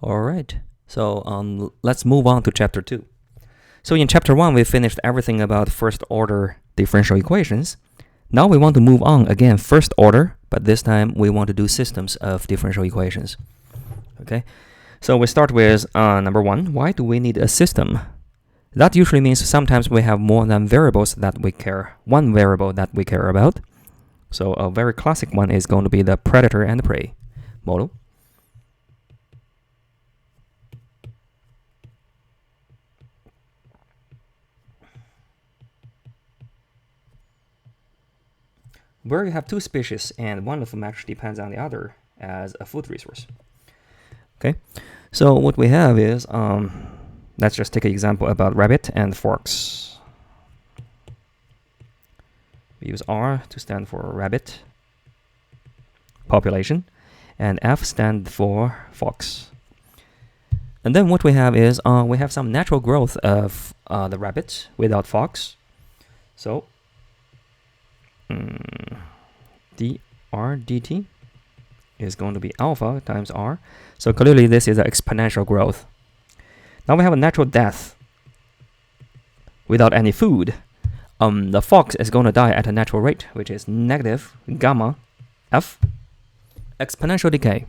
All right. So let's move on to chapter 2. So in chapter 1, we finished everything about first order differential equations. Now we want to move on again, first order, but this time we want to do systems of differential equations. Okay. So we start with number 1. Why do we need a system? That usually means sometimes we have more than variables that we care, one variable that we care about. So a very classic one is going to be the predator and prey model. Where you have two species and one of them actually depends on the other as a food resource. Okay, so what we have is, let's just take an example about rabbit and fox. We use R to stand for rabbit population, and F stand for fox. And then what we have is, we have some natural growth of the rabbit without fox. So dr dt is going to be alpha times r. So clearly this is an exponential growth. Now we have a natural death without any food. The fox is going to die at a natural rate, which is negative gamma f exponential decay.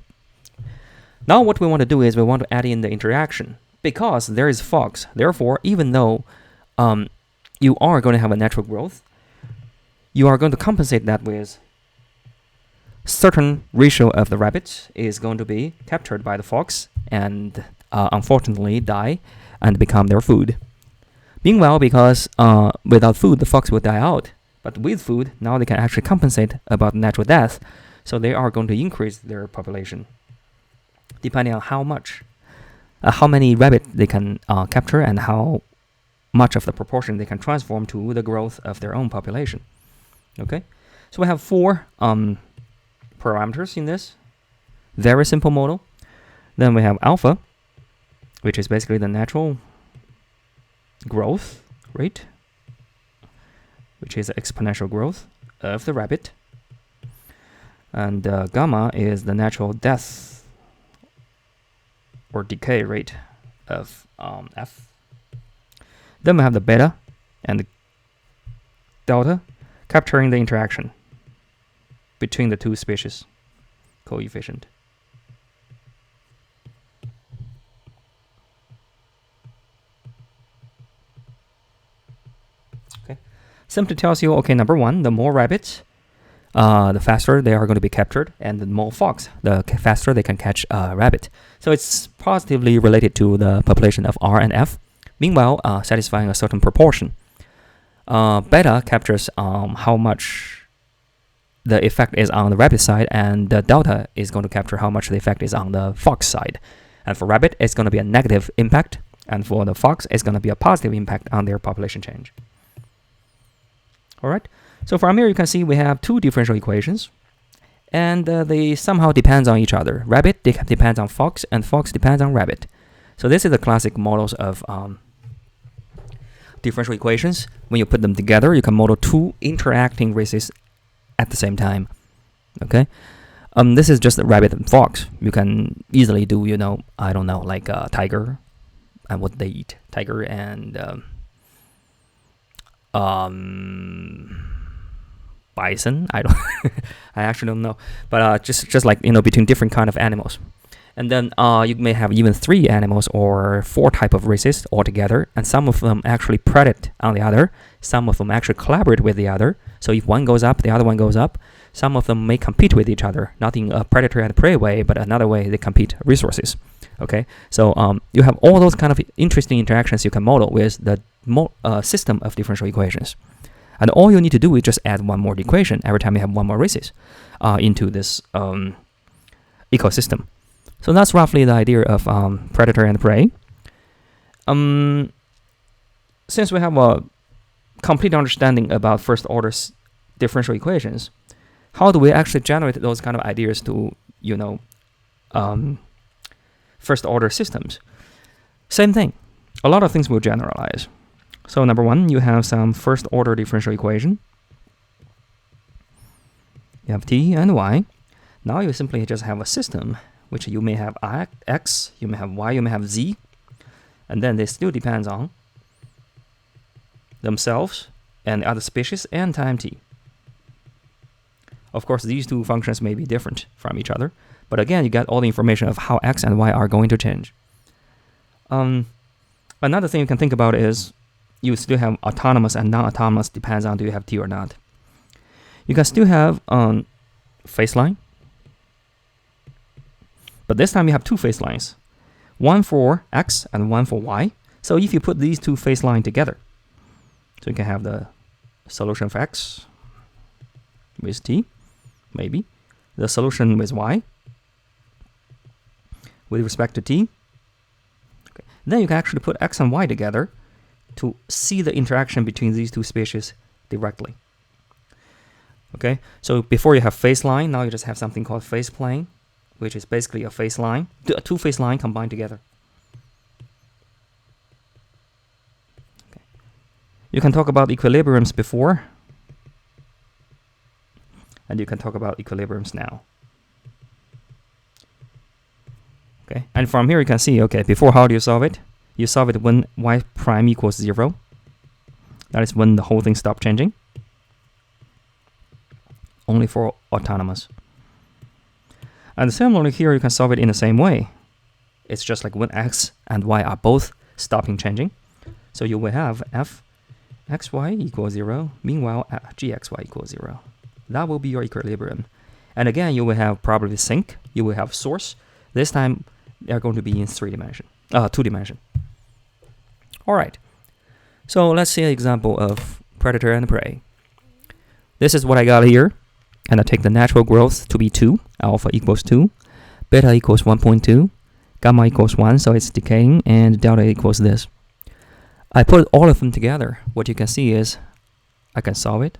Now what we want to do is we want to add in the interaction. Because there is fox, therefore even though you are going to have a natural growth, you are going to compensate that with certain ratio of the rabbit is going to be captured by the fox and unfortunately die and become their food. Meanwhile, because without food, the fox will die out. But with food, now they can actually compensate about natural death. So they are going to increase their population depending on how many rabbit they can capture and how much of the proportion they can transform to the growth of their own population. Okay, so we have 4 parameters in this very simple model. Then we have alpha, which is basically the natural growth rate, which is exponential growth of the rabbit. And gamma is the natural death or decay rate of F. Then we have the beta and the delta, capturing the interaction between the two species coefficient. Okay, simply tells you, okay, number 1, the more rabbits, the faster they are going to be captured, and the more fox, the faster they can catch a rabbit. So it's positively related to the population of R and F, meanwhile satisfying a certain proportion. Beta captures how much the effect is on the rabbit side, and the delta is going to capture how much the effect is on the fox side. And for rabbit, it's going to be a negative impact, and for the fox, it's going to be a positive impact on their population change. All right. So from here, you can see we have 2 differential equations, and they somehow depend on each other. Rabbit depends on fox, and fox depends on rabbit. So this is the classic models of differential equations. When you put them together, you can model 2 interacting races at the same time. Okay, this is just a rabbit and fox. You can easily do, I don't know, like tiger and what they eat. Tiger and bison. I actually don't know, but just like between different kind of animals. And then you may have even 3 animals or 4 type of races altogether, and some of them actually predate on the other. Some of them actually collaborate with the other. So if one goes up, the other one goes up. Some of them may compete with each other, not in a predator and prey way, but another way they compete resources. Okay, so you have all those kind of interesting interactions you can model with the system of differential equations. And all you need to do is just add one more equation every time you have one more races into this ecosystem. So that's roughly the idea of predator and prey. Since we have a complete understanding about first order differential equations, how do we actually generate those kind of ideas to, first order systems? Same thing. A lot of things will generalize. So number 1, you have some first order differential equation. You have t and y. Now you simply just have a system which you may have x, you may have y, you may have z, and then this still depends on themselves and the other species and time t. Of course, these two functions may be different from each other, but again, you get all the information of how x and y are going to change. Another thing you can think about is you still have autonomous and non-autonomous, depends on do you have t or not. You can still have phase line, but this time you have two phase lines, one for x and one for y. So if you put these two phase lines together, so you can have the solution for x with t, maybe the solution with y with respect to t. Okay. Then you can actually put x and y together to see the interaction between these two species directly. Okay, so before you have phase line, now you just have something called phase plane, which is basically a phase line, two phase line combined together. Okay. You can talk about equilibriums before, and you can talk about equilibriums now. Okay, and from here you can see, okay, before how do you solve it? You solve it when y prime equals 0. That is when the whole thing stops changing. Only for autonomous. And similarly here, you can solve it in the same way. It's just like when x and y are both stopping changing. So you will have f xy equals 0. Meanwhile, gxy equals 0. That will be your equilibrium. And again, you will have probably sink. You will have source. This time, they're going to be in 2 dimension. All right. So let's see an example of predator and prey. This is what I got here. And I take the natural growth to be 2, alpha equals 2, beta equals 1.2, gamma equals 1, so it's decaying, and delta equals this. I put all of them together. What you can see is I can solve it.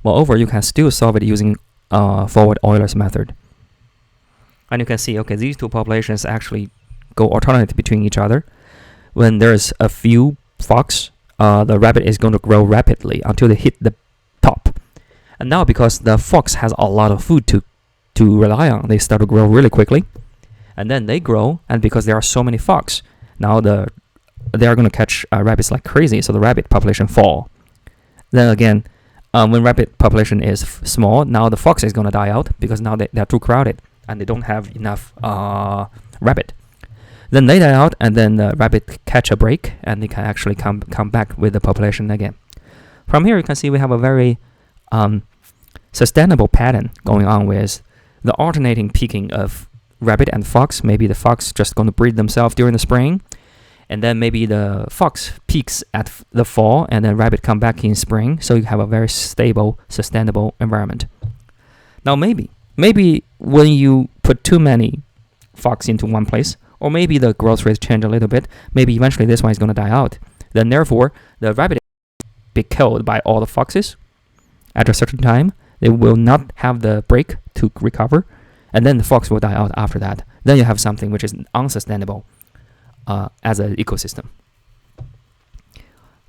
Moreover, you can still solve it using forward Euler's method. And you can see, okay, these two populations actually go alternate between each other. When there's a few fox, the rabbit is going to grow rapidly until they hit the top. And now because the fox has a lot of food to rely on, they start to grow really quickly. And then they grow, and because there are so many fox, now they are going to catch rabbits like crazy, so the rabbit population fall. Then again, when rabbit population is small, now the fox is going to die out because now they're too crowded and they don't have enough rabbit. Then they die out, and then the rabbit catch a break, and they can actually come back with the population again. From here, you can see we have a very sustainable pattern going on with the alternating peaking of rabbit and fox. Maybe the fox just going to breed themselves during the spring, and then maybe the fox peaks at the fall, and then rabbit come back in spring. So you have a very stable, sustainable environment. Now maybe when you put too many fox into one place, or maybe the growth rate change a little bit, maybe eventually this one is going to die out. Then therefore, the rabbit be killed by all the foxes. At a certain time, they will not have the break to recover, and then the fox will die out after that. Then you have something which is unsustainable as an ecosystem.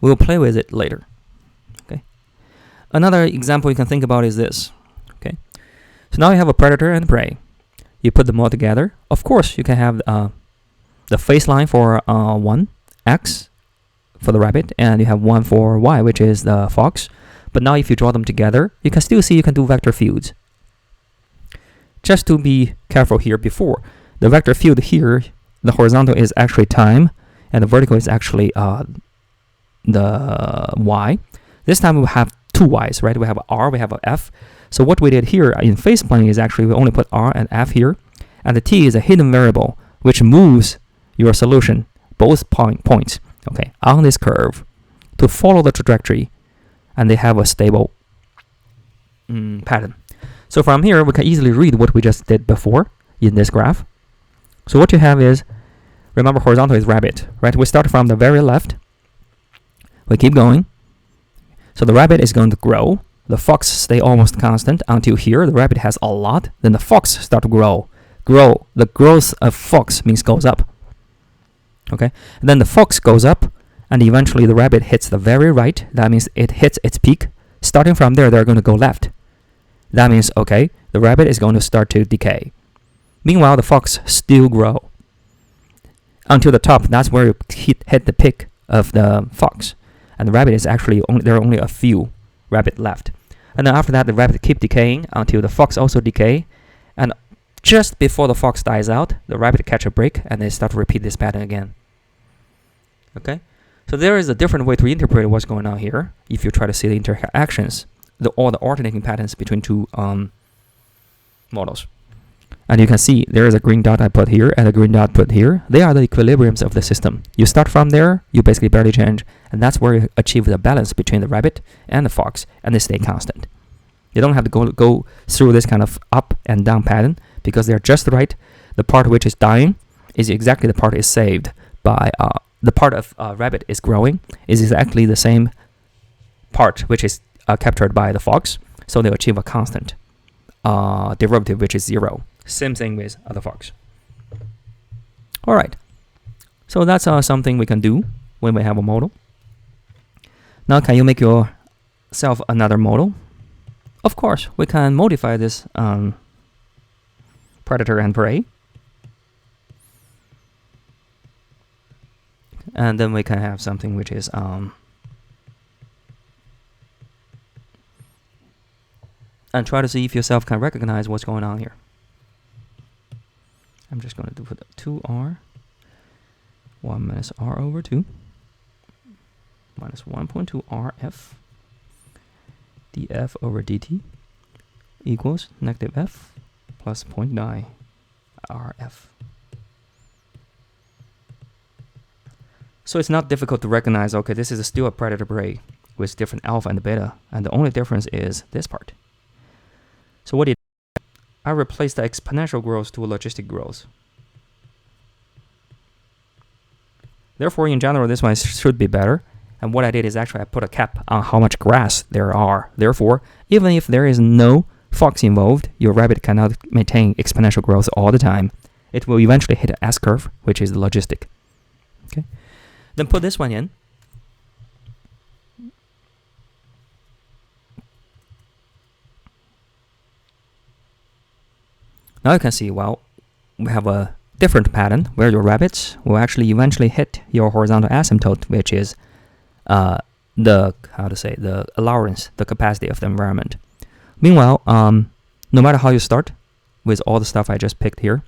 We'll play with it later. Okay. Another example you can think about is this. Okay. So now you have a predator and prey. You put them all together. Of course, you can have the phase line for 1, x for the rabbit, and you have 1 for y, which is the fox. But now if you draw them together, you can still see you can do vector fields. Just to be careful here, before the vector field here, the horizontal is actually time, and the vertical is actually the y. This time we have two y's, right? We have r, we have a f. So what we did here in phase plane is actually we only put r and f here, and the t is a hidden variable which moves your solution, both points, okay, on this curve to follow the trajectory, and they have a stable pattern. So from here, we can easily read what we just did before in this graph. So what you have is, remember horizontal is rabbit, right? We start from the very left. We keep going. So the rabbit is going to grow. The fox stay almost constant until here. The rabbit has a lot. Then the fox start to grow. The growth of fox means goes up. Okay. And then the fox goes up, and eventually the rabbit hits the very right. That means it hits its peak. Starting from there, they're going to go left. That means, okay, the rabbit is going to start to decay. Meanwhile, the fox still grow until the top. That's where you hit the peak of the fox, and the rabbit is actually there are only a few rabbit left. And then after that, the rabbit keep decaying until the fox also decay, and just before the fox dies out, the rabbit catch a break, and they start to repeat this pattern again. Okay, so there is a different way to interpret what's going on here. If you try to see the interactions, all the alternating patterns between two models. And you can see there is a green dot I put here and a green dot put here. They are the equilibriums of the system. You start from there, you basically barely change, and that's where you achieve the balance between the rabbit and the fox, and they stay constant. You don't have to go through this kind of up and down pattern because they're just right. The part which is dying is exactly the part is saved by the part of rabbit is growing is exactly the same part which is captured by the fox. So they achieve a constant derivative which is 0. Same thing with the fox. All right. So that's something we can do when we have a model. Now, can you make yourself another model? Of course, we can modify this predator and prey. And then we can have something which is and try to see if yourself can recognize what's going on here. I'm just going to put 2r 1 minus r over 2 minus 1.2 rf df over dt equals negative f plus 0.9 rf. So it's not difficult to recognize, okay, this is still a predator prey with different alpha and beta, and the only difference is this part. So what did I replaced the exponential growth to a logistic growth. Therefore, in general, this one should be better. And what I did is actually I put a cap on how much grass there are. Therefore, even if there is no fox involved, your rabbit cannot maintain exponential growth all the time. It will eventually hit an S-curve, which is the logistic. Okay. Then put this one in. Now you can see, well, we have a different pattern where your rabbits will actually eventually hit your horizontal asymptote, which is the allowance, the capacity of the environment. Meanwhile, no matter how you start with all the stuff I just picked here,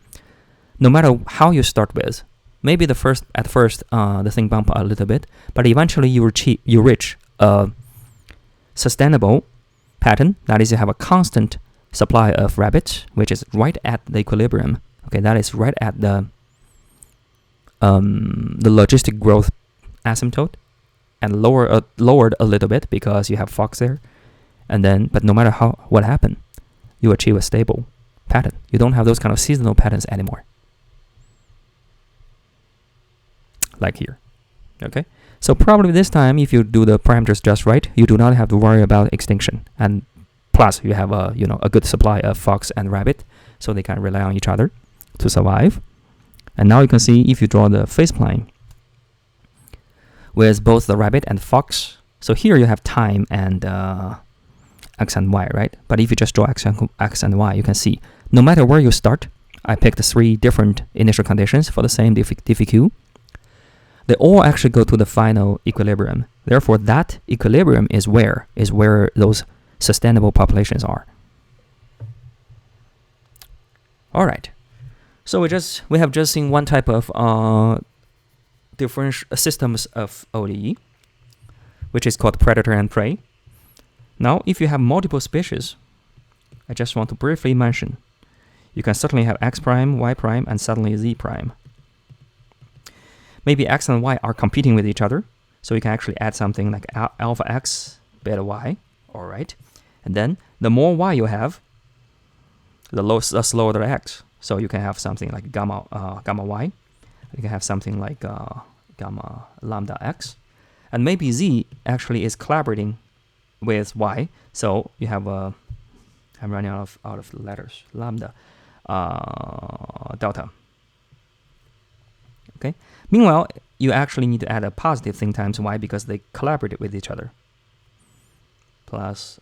no matter how you start with, maybe at first the thing bump a little bit, but eventually you reach a sustainable pattern. That is, you have a constant supply of rabbits, which is right at the equilibrium. Okay, that is right at the logistic growth asymptote, and lowered a little bit because you have fox there. And then, but no matter what happened, you achieve a stable pattern. You don't have those kind of seasonal patterns anymore, like here. Okay, so probably this time, if you do the parameters just right, you do not have to worry about extinction. And plus, you have a good supply of fox and rabbit, so they can rely on each other to survive. And now you can see if you draw the phase plane with both the rabbit and fox. So here you have time and x and y, right? But if you just draw x and y, you can see no matter where you start, I picked 3 different initial conditions for the same diffq. They all actually go to the final equilibrium. Therefore, that equilibrium is where those sustainable populations are. All right. So we have just seen one type of different systems of ODE, which is called predator and prey. Now, if you have multiple species, I just want to briefly mention, you can certainly have x prime, y prime, and suddenly z prime. Maybe x and y are competing with each other, so you can actually add something like alpha x, beta y. All right. And then the more y you have, the slower the x. So you can have something like gamma y. You can have something like gamma lambda x. And maybe z actually is collaborating with y. So you have I'm running out of letters. Lambda, delta. Okay. Meanwhile, you actually need to add a positive thing times y because they collaborate with each other. Plus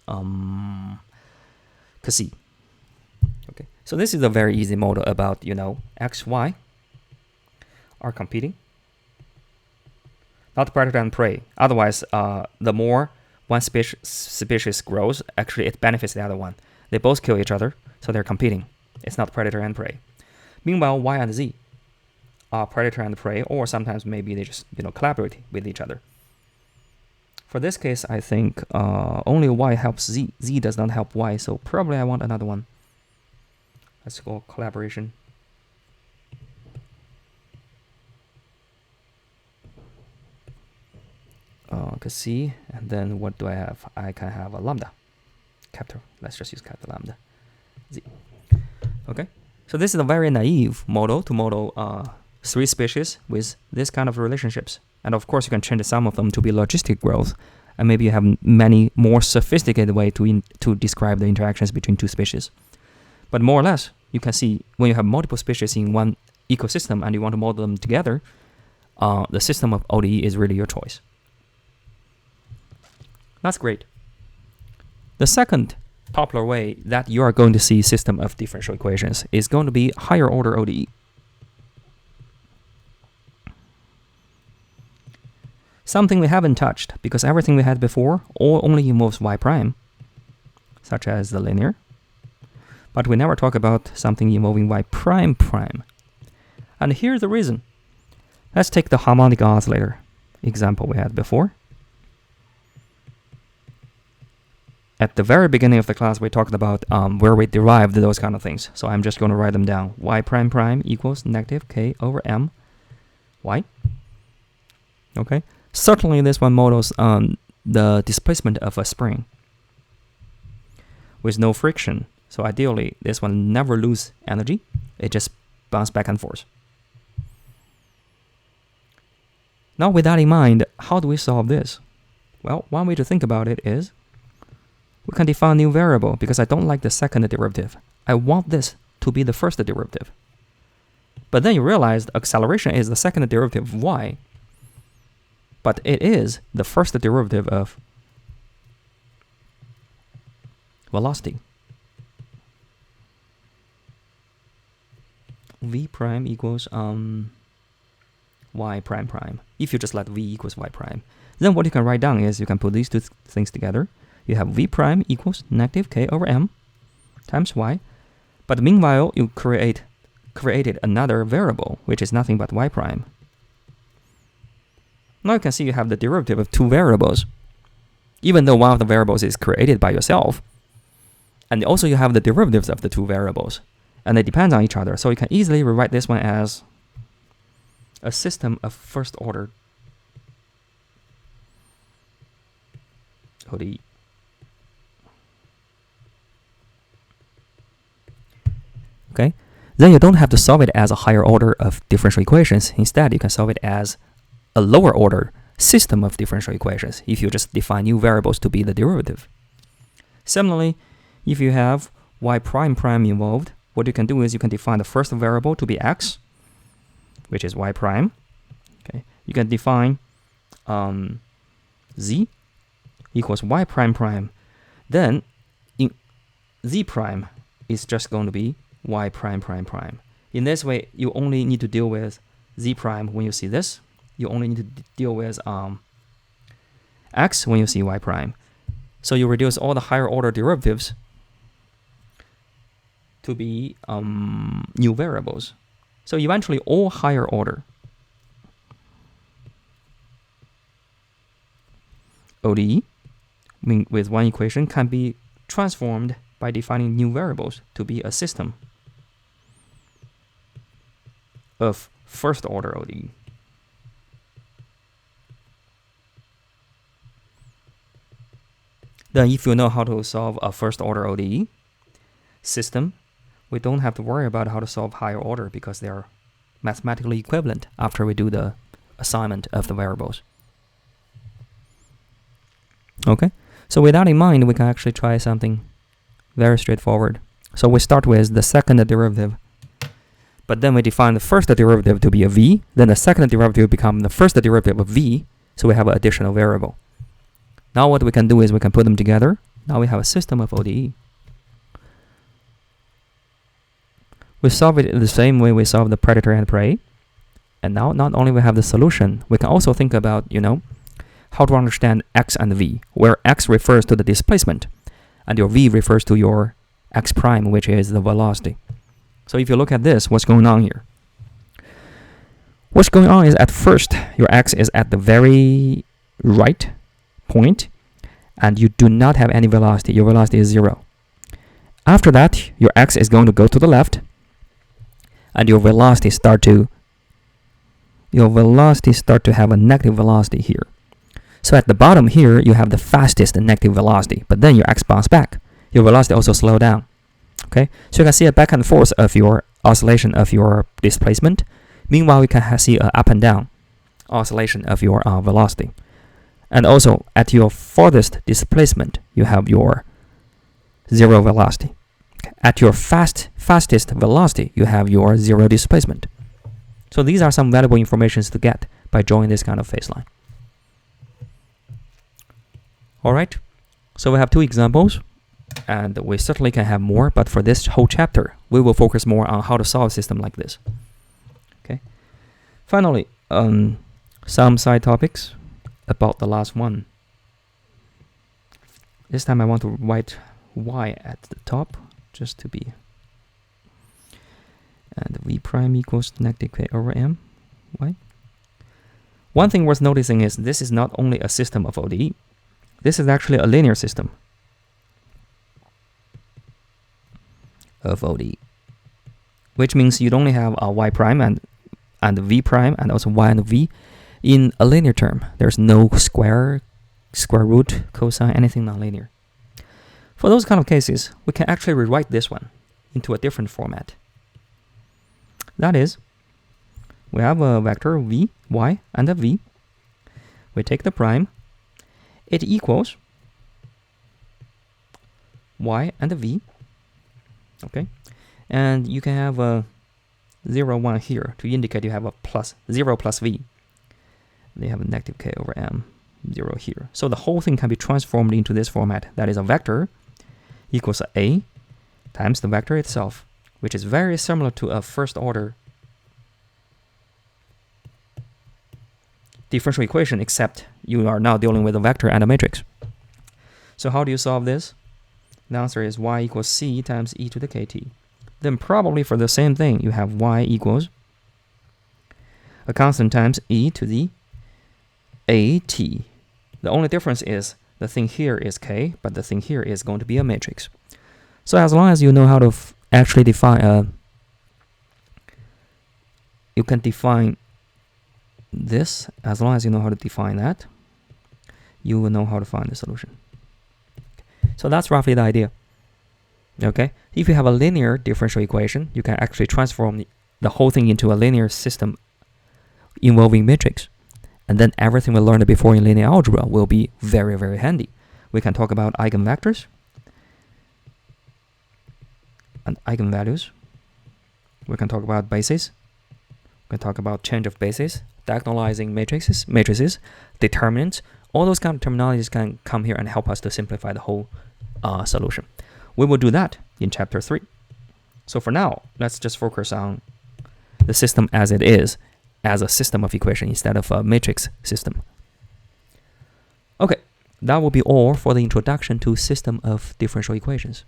c. Okay. Okay, so this is a very easy model about, x, y are competing. Not predator and prey. Otherwise, the more one species grows, actually it benefits the other one. They both kill each other, so they're competing. It's not predator and prey. Meanwhile, y and z are predator and prey, or sometimes maybe they just collaborate with each other. For this case, I think only y helps z. Z does not help y, so probably I want another one. Let's go collaboration. C, and then what do I have? I can have a lambda. Capital. Let's just use capital lambda. Z. Okay. So this is a very naive model to model 3 species with this kind of relationships. And of course, you can change some of them to be logistic growth. And maybe you have many more sophisticated way to describe the interactions between 2 species. But more or less, you can see when you have multiple species in one ecosystem and you want to model them together, the system of ODE is really your choice. That's great. The second popular way that you are going to see system of differential equations is going to be higher order ODE. Something we haven't touched because everything we had before all only involves y prime, such as the linear. But we never talk about something involving y prime prime. And here's the reason. Let's take the harmonic oscillator example we had before. At the very beginning of the class, we talked about where we derived those kind of things. So I'm just going to write them down. Y prime prime equals negative k over m y. Okay. Certainly, this one models the displacement of a spring with no friction. So ideally, this one never lose energy. It just bounces back and forth. Now, with that in mind, how do we solve this? Well, one way to think about it is we can define a new variable because I don't like the second derivative. I want this to be the first derivative. But then you realize the acceleration is the second derivative of y, but it is the first derivative of velocity. V prime equals y prime prime. If you just let v equals y prime, then what you can write down is you can put these two things together. You have v prime equals negative k over m times y. But meanwhile, you created another variable, which is nothing but y prime. Now you can see you have the derivative of 2 variables, even though one of the variables is created by yourself. And also you have the derivatives of the 2 variables, and they depend on each other. So you can easily rewrite this one as a system of first order ODE. Okay, then you don't have to solve it as a higher order of differential equations. Instead, you can solve it as a lower order system of differential equations if you just define new variables to be the derivative. Similarly, if you have y prime prime involved, what you can do is you can define the first variable to be x, which is y prime. Okay, you can define z equals y prime prime. Then in z prime is just going to be y prime prime prime. In this way, you only need to deal with z prime when you see this. You only need to deal with x when you see y prime. So you reduce all the higher order derivatives to be new variables. So eventually all higher order ODE with one equation can be transformed by defining new variables to be a system of first order ODE. Then if you know how to solve a first order ODE system, we don't have to worry about how to solve higher order because they are mathematically equivalent after we do the assignment of the variables. Okay, so with that in mind, we can actually try something very straightforward. So we start with the second derivative, but then we define the first derivative to be a v, then the second derivative becomes the first derivative of v, so we have an additional variable. Now what we can do is we can put them together. Now we have a system of ODE. We solve it in the same way we solve the predator and prey. And now not only we have the solution, we can also think about, how to understand x and v, where x refers to the displacement and your v refers to your x prime, which is the velocity. So if you look at this, what's going on here? What's going on is at first, your x is at the very right point, and you do not have any velocity. Your velocity is 0. After that, your x is going to go to the left, and your velocity start to have a negative velocity here. So at the bottom here, you have the fastest negative velocity, but then your x bounce back. Your velocity also slow down. Okay, so you can see a back and forth of your oscillation of your displacement. Meanwhile, you can see an up and down oscillation of your velocity. And also, at your farthest displacement, you have your 0 velocity. Okay. At your fastest velocity, you have your 0 displacement. So these are some valuable information to get by drawing this kind of phase line. All right, so we have 2 examples, and we certainly can have more, but for this whole chapter, we will focus more on how to solve a system like this. Okay. Finally, some side topics about the last one. This time I want to write y at the top, just to be. And v prime equals negative k over m, y. One thing worth noticing is this is not only a system of ODE. This is actually a linear system of ODE, which means you'd only have a y prime and v prime and also y and v in a linear term. There's no square root, cosine, anything nonlinear. For those kind of cases, we can actually rewrite this one into a different format. That is, we have a vector v, y, and a v. We take the prime. It equals y and a v. Okay, and you can have a 0, 1 here to indicate you have a plus 0 plus v. They have a negative k over m, 0 here. So the whole thing can be transformed into this format. That is a vector equals a times the vector itself, which is very similar to a first order differential equation, except you are now dealing with a vector and a matrix. So how do you solve this? The answer is y equals c times e to the kt. Then probably for the same thing, you have y equals a constant times e to the at. The only difference is the thing here is k, but the thing here is going to be a matrix. So as long as you know how to actually define you can define this. As long as you know how to define that, you will know how to find the solution. So that's roughly the idea. Okay, if you have a linear differential equation, you can actually transform the whole thing into a linear system involving matrix. And then everything we learned before in linear algebra will be very, very handy. We can talk about eigenvectors and eigenvalues. We can talk about bases. We can talk about change of bases, diagonalizing matrices, determinants. All those kind of terminologies can come here and help us to simplify the whole solution. We will do that in chapter 3. So for now, let's just focus on the system as it is, as a system of equation instead of a matrix system. Okay, that will be all for the introduction to system of differential equations.